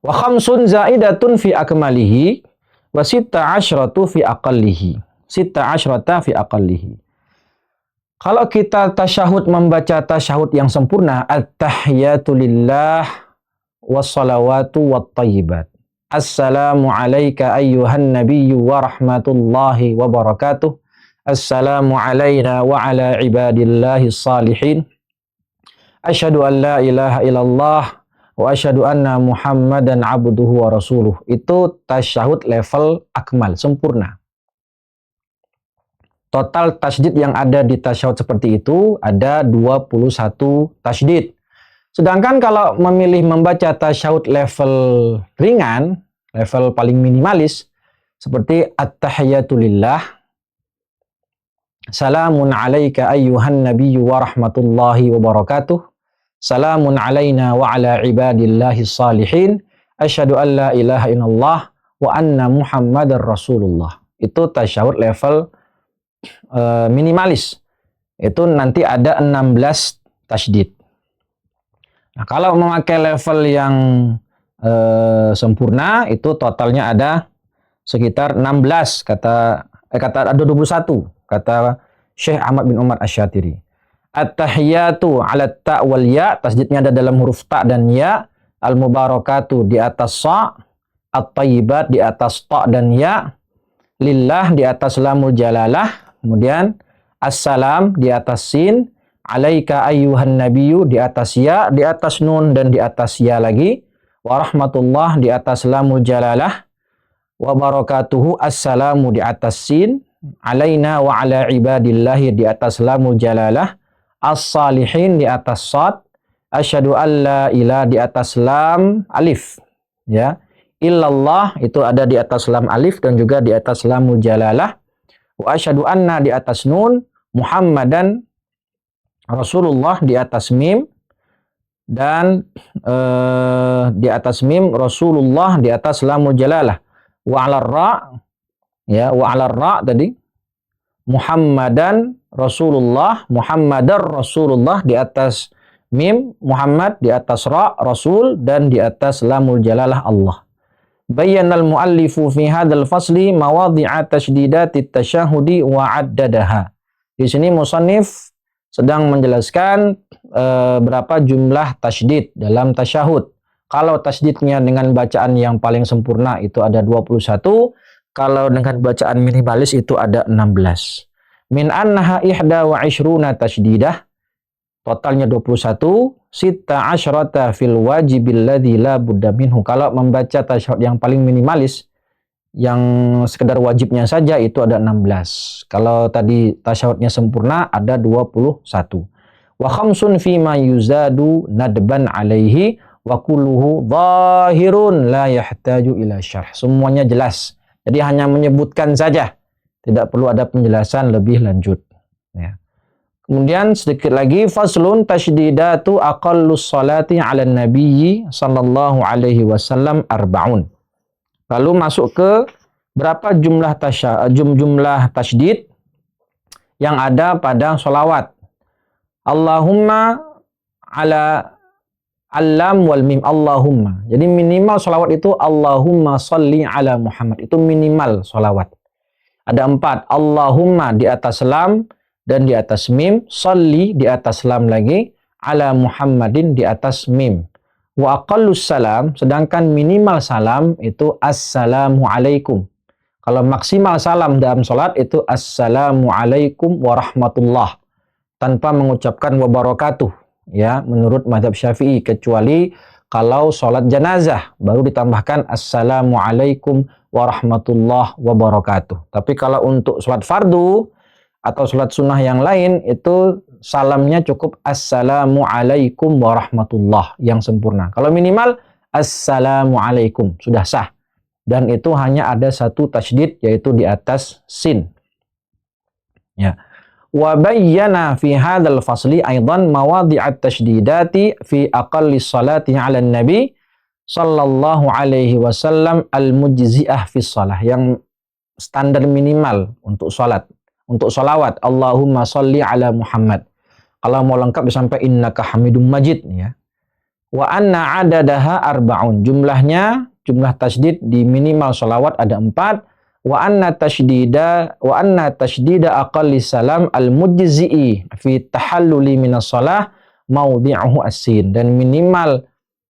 Wa khamsun zaidatun fi akmalihi wa sitta asyratu fi aqallihi. Sitta asyrata fi aqallihi. Kalau kita tasyahud membaca tasyahud yang sempurna, at-tahiyatu lillah wassalawatu wattayyibat. Assalamu alayka ayyuhan nabiyyu wa rahmatullahi wa barakatuh. Assalamu alayna wa ala ibadillahi salihin. Asyhadu an la ilaha illallah wa asyhadu anna Muhammadan abduhu wa rasuluh. Itu tasyahud level akmal, sempurna. Total tasydid yang ada di tasyahud seperti itu ada 21 tasydid. Sedangkan kalau memilih membaca tasyahud level ringan, level paling minimalis, seperti at-tahiyatu lillah, salamun alayka ayyuhan nabiyyu wa rahmatullahi wa barakatuh, salamun alayna wa ala ibadillahi salihin, asyhadu an la ilaha illallah wa anna Muhammadar Rasulullah. Itu tasyahud level minimalis. Itu nanti ada 16 tasydid. Nah, kalau memakai level yang sempurna, itu totalnya ada sekitar 16, kata ada 21 kata Syekh Ahmad bin Umar Asy-Syatiri. At-tahiyatu 'ala ta' wal ya, tasydidnya ada dalam huruf ta dan ya, al-mubarakatu di atas sa, at-thayyibat di atas ta dan ya, lillah di atas lamul jalalah, kemudian assalam di atas sin, alaika ayyuhan nabiyyu di atas ya, di atas nun dan di atas ya lagi, wa rahmatullah di atas lamul jalalah, wa barakatuhu assalamu di atas sin, alaina wa ala ibadillahi di atas lamul jalalah, as-salihin di atas sad, asyhadu an la ilaha di atas lam alif, ya, illallah itu ada di atas lam alif dan juga di atas lamul jalalah, wa asyhadu anna di atas nun, Muhammadan Rasulullah di atas mim, dan di atas mim Rasulullah di atas lamul jalalah. Wa 'alar ra, ya, wa 'alar ra tadi Muhammadan Rasulullah, Muhammadar Rasulullah di atas mim Muhammad, di atas ra Rasul, dan di atas lamul jalalah Allah. Bayyanal muallifu fi hadzal fasli mawadhi'a tasydidati tasyahudi wa 'addadaha. Di sini musannif sedang menjelaskan berapa jumlah tasydid dalam tasyahud. Kalau tasydidnya dengan bacaan yang paling sempurna itu ada 21, kalau dengan bacaan minimalis itu ada 16. Min annaha ihda wa ishruna tasdidah, totalnya 21, sita asyrata fil wajibil ladzi la budda minhu. Kalau membaca tasyahud yang paling minimalis, yang sekedar wajibnya saja itu ada 16. Kalau tadi tasyahudnya sempurna ada 21. Wa khamsun fima yuzadu nadban alaihi wa kulluhu zahirun la yahtaju ila syarh. Semuanya jelas. Jadi hanya menyebutkan saja, tidak perlu ada penjelasan lebih lanjut. Ya. Kemudian sedikit lagi, faslun tasydidatu aqallus salati 'ala nabiyyi sallallahu alaihi wasallam arba'un. Lalu masuk ke berapa jumlah tasydid yang ada pada sholawat. Allahumma ala Al-lam wal mim, Allahumma. Jadi minimal sholawat itu Allahumma salli ala Muhammad. Itu minimal sholawat. Ada 4. Allahumma di atas lam dan di atas mim. Salli di atas lam lagi. Ala Muhammadin di atas mim. Wa aqallus salam, sedangkan minimal salam itu assalamu alaikum. Kalau maksimal salam dalam sholat itu assalamu alaikum warahmatullah. Tanpa mengucapkan wabarakatuh. Ya, menurut mazhab Syafi'i, kecuali kalau sholat jenazah baru ditambahkan assalamualaikum warahmatullahi wabarakatuh. Tapi kalau untuk sholat fardu atau sholat sunnah yang lain itu salamnya cukup assalamualaikum warahmatullahi yang sempurna. Kalau minimal assalamualaikum sudah sah, dan itu hanya ada satu tasydid yaitu di atas sin. Ya. Wa bayyana fi hadzal fasli aidan mawadhi'at tasydidati fi aqalli salati 'ala nabi sallallahu alaihi wasallam al-mujzi'ah fi shalah, yang standar minimal untuk salat, untuk salawat Allahumma shalli ala Muhammad. Kalau mau lengkap sampai innaka hamidum majid, ya. Wa anna 'adadaha arba'un, jumlah tasydid di minimal salawat ada 4. Wa anna tasydida aqalli salam al-mujzi'i fi tahalluli minas shalah maudhi'uhu as-sin, dan minimal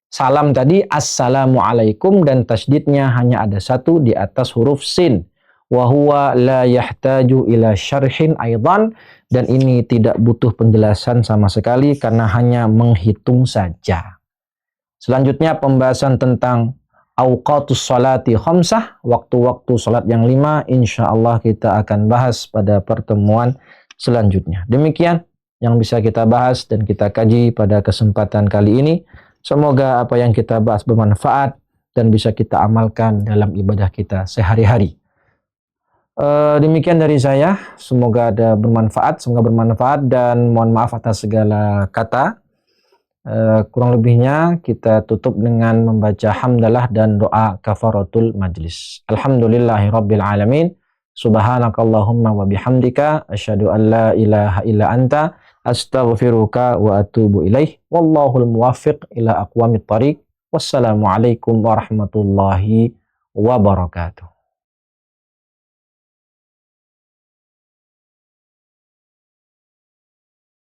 salam tadi assalamu alaikum dan tasydidnya hanya ada satu di atas huruf sin. Wa huwa la yahtaju ila syarhin aidan, dan ini tidak butuh penjelasan sama sekali karena hanya menghitung saja. Selanjutnya pembahasan tentang awqatus salati khamsah, waktu-waktu salat yang 5, insyaallah kita akan bahas pada pertemuan selanjutnya. Demikian yang bisa kita bahas dan kita kaji pada kesempatan kali ini. Semoga apa yang kita bahas bermanfaat dan bisa kita amalkan dalam ibadah kita sehari-hari. Demikian dari saya, semoga bermanfaat dan mohon maaf atas segala kata. Kurang lebihnya kita tutup dengan membaca hamdalah dan doa kafaratul majlis. Alhamdulillahirabbil alamin. Subhanakallahumma wa bihamdika asyhadu an la ilaha illa anta astaghfiruka wa atubu ilaih. Wallahul muwaffiq ila aqwamit thariq. Wassalamualaikum warahmatullahi wabarakatuh.